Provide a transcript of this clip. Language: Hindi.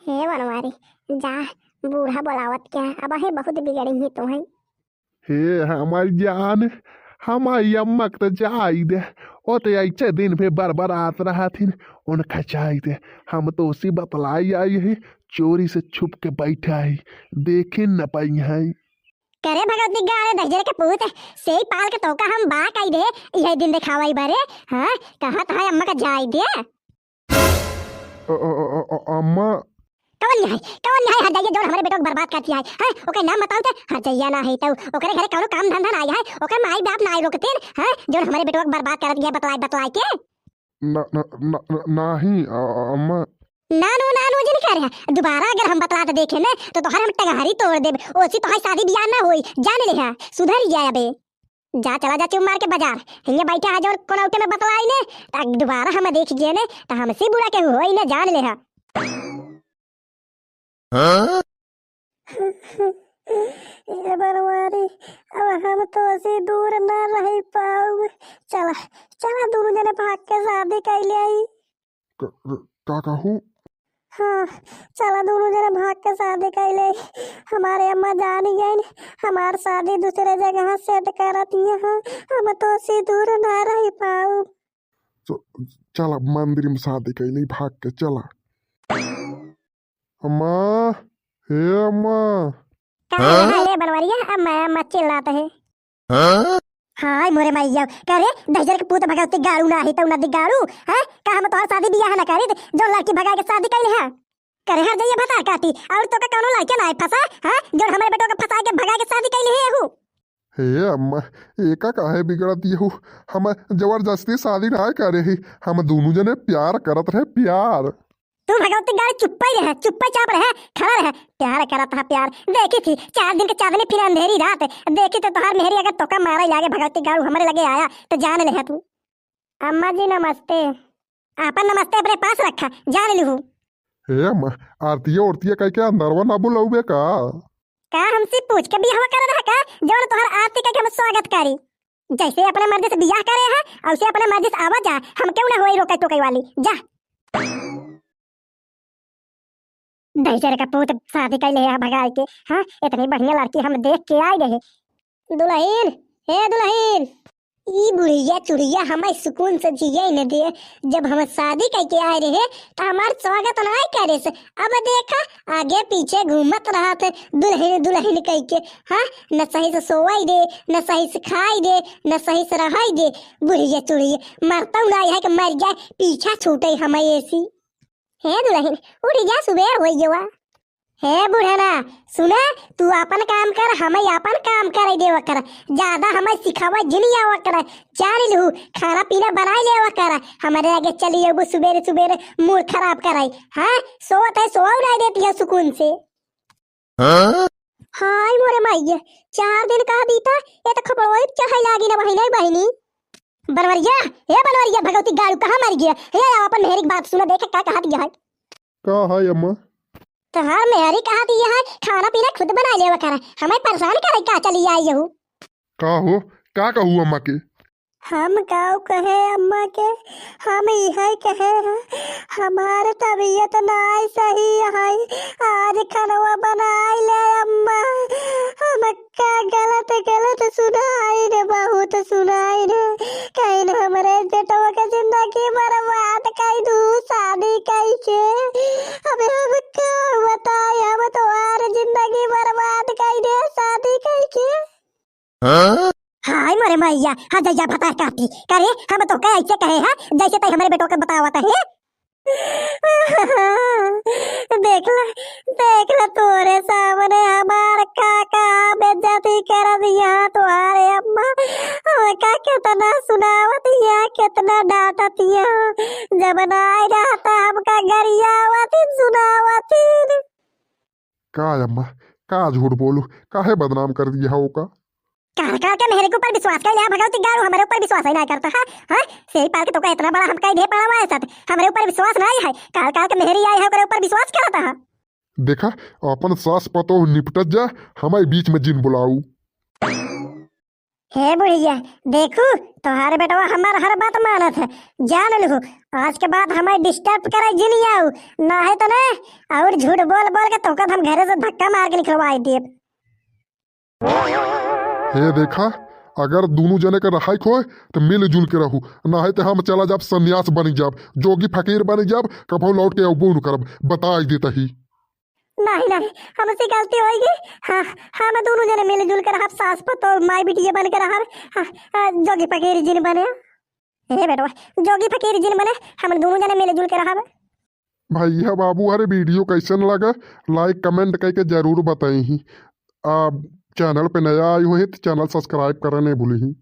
हे बनवारी जा, बूढ़ा बोलावत क्या अब है, बहुत बिगड़ी ही तो है। हे हमारी जान, हमारी अम्मा तो जाई दे। ओ तो ऐसे दिन में बरबर आत रहा थी, उनका जाई दे। हम तो उसी बतलाई आई है, चोरी से छुप के बैठा है, देखे न पाई है। करे भगवती गाड़े दजरे के पूत से ही पाल के तोका हम बा कई दे, यही दिन दिखावाई बारे। हां कहा था अम्मा का जाई दे। अम्मा कौन नहीं हर जाइए जो हमारे बेटो को बर्बाद करती है। हैं ओके नाम बताओ ते हर जाइए ना है तो ओकरे घरे कौनो काम धंधा ना आया है, ओकर माई बाप ना आई रोकते हैं जो हमारे बेटो को बर्बाद कर दिया बतलाई बतलाई के। न न न नहीं अम्मा। नानू जिन कह रहे हैं दोबारा अगर हम बतला देखे ना तो तोहर हम टगारी तोड़ देब, ओसी तो है शादी ब्याह ना होई, जान ले है सुधर जाए अबे। जा चला जा चुम मार के बाजार, हिंगे बैठा है जो कोनौटे में बतलाई ने दोबारा हम देख गए ने तो हमसे बुरा के होई ना, जान ले है। हाँ? ये बनवारी अब हम तो ऐसे दूर ना रह पाओगे। चला चला दोनों जने भाग के शादी कर ले आई। का कहूँ? हाँ चला दोनों जने भाग के शादी कर ले। हमारे अम्मा जान ही गई हमार शादी दूसरे जगह सेट करती है। हाँ हम तो ऐसे दूर ना रह पाओ। चला मंदिर में शादी कर ली, भाग के चला। अम्मा, हे अम्मा। कहाँ है बनवारिया, अब मैं चिल्लाता है। हाँ मोरे मैया करे दहजर के पूत भगवती गाड़ू ना है तो ना दिगाड़ू है का हम तो शादी बियाह ना करे जो लड़की भगा के शादी कैले है। करे हर जाइए बता काटी और तो का कोनो लड़के ना है फंसा है जो हमारे बेटो को फंसा के भगा के शादी कैले है। हूं हे अम्मा, एका काहे बिगड़ दियो? हम जबरदस्ती शादी ना करे ही, हम दोनों जने प्यार करत रहे, प्यार। तू भगवती गाड़ी चुप्पा ही रहे, चुप्पा चाप रहे खड़ा रहे, प्यार करत था प्यार। देखी थी 4 दिन के चांदनी फिर अंधेरी रात देखी तो तोहार मेहरी अगर तोका मारा लागे भगवती गाड़ू हमारे लगे आया तो जान ले तू। अम्मा जी नमस्ते, आपन नमस्ते अपने पास रखा, जान लू। हे अम्मा, आरतिया उड़तिया कह के अंदरवा ना बुलाऊबे का? हमसे पूछ के बियाह कर रहा का जो तोहर आरती का हम स्वागत करी। जैसे अपने मर्जी से बियाह करे है वैसे अपने मर्जी से आवा जा, हम क्यों ना होई रोके टोके वाली। जा दहजर का पूत शादी कैले है भगाई के। हाँ इतनी बढ़िया लड़की हम देख के आए रहे। दुल्हन हे दुल्हन, ई बुढ़िया चुड़िया हमें सुकून से जिये न दे। जब हम शादी करके आए रहे तो हमार स्वागत ना करे से अब देखा आगे पीछे घूमत रहा थे दुल्हन दुल्हन कह के। हाँ न सही से सोवाई दे, न सही से खाई दे, न सही से रहाई दे। बुढ़िया चुड़िया मरता ना है कि मर जाए, पीछा छूटे हमें ऐसी। हे दुल्हन उठ जा, सुबह हो गया। हे बुढ़ाना सुना, तू अपन काम कर हमें अपन काम कर देवा कर, ज्यादा हमें सिखावा जिनिया आवा कर। जान लू खाना पीना बनाई लेवा कर, हमारे आगे चली अब सुबेरे सुबेरे मूड खराब कराई। हाँ सोवत है सोवा उड़ा देती है सुकून से। हाय मोरे माइया 4 दिन कहा बीता ये तो खबर चाहे लागी ना बहिनी बहिनी। बनवरिया हे बनवरिया भगवती गाड़ू कहाँ मर गया? हे अपन मेहरी की बात सुना, देखे क्या कहा दिया है। का है अम्मा? तो हाँ मेहरी कहा दिया है खाना पीना खुद बना ले कर, हमें परेशान करे क्या चली आई यहू। का हो, का कहू अम्मा के? हम गाँव कहे अम्मा के, हम यही कहे हैं हमारे तबीयत ना सही है, आज खाना बनाई ले अम्मा। हम का गलत गलत सुनाई रे, बहुत सुनाई रे, कहीं न हमारे बेटवा के जिंदगी बर्बाद कर दू शादी करके। अबे हम क्या बताए, हम तो और जिंदगी बर्बाद कर दे शादी करके। हाय मोरे मैया हाँ जैया बता काटी करे हम तो कहे ऐसे कहे हैं जैसे तय हमारे बेटों के बतावत है। देख ला तोरे सामने हमार काका बेइज्जती कर दिया तुम्हारे अम्मा। का कितना सुनावत या कितना डांटत या, जब ना आई रहता हमका गरियावत सुनावत। का अम्मा, का झूठ बोलू, काहे बदनाम कर दिया हो का? काल के मेरे के ऊपर विश्वास कर लिया भगवती गाड़ू हमारे ऊपर विश्वास ही ना करता है। हाँ सही पाल के तो का इतना बड़ा हम कहीं दे पड़ा हुआ है साथ हमारे ऊपर विश्वास नहीं है। काल के मेहरी आई है ओकरे ऊपर विश्वास करता है। देखा अपन सास पतो निपटत जा, हमारे बीच में जिन बुलाऊ। हे बुढ़िया, देखू तुम्हारे बेटवा हमार हर बात मानत है। जान लू आज के बाद हमें डिस्टर्ब करे जी नहीं आऊ, ना है तो ना और झूठ बोल बोल के तोकत हम घरे से धक्का मार के निकलवाई दिए। हे देखा, अगर दोनों जने के रहाई खोए तो मिलजुल के रहू, ना है तो हम चला जाब सन्यास बनी जाब, जोगी फकीर बनी जाब, कभो लौट के अबू न करब, बता देता ही। नहीं नहीं, हमसे गलती होगी। हाँ, हम दोनों जने मिलजुल कर हम सास पतो माई बिटिया बन कर जोगी फकीर जिन बने। हे बेटवा, जोगी फकीर जिन बने हम दोनों जने मिलजुल कर रहा। भैया बाबू हरे वीडियो कैसन लगा, लाइक कमेंट करके जरूर बताई ही। आप चैनल पे नया आए हुए हैं तो चैनल सब्सक्राइब करना नहीं भूली ही।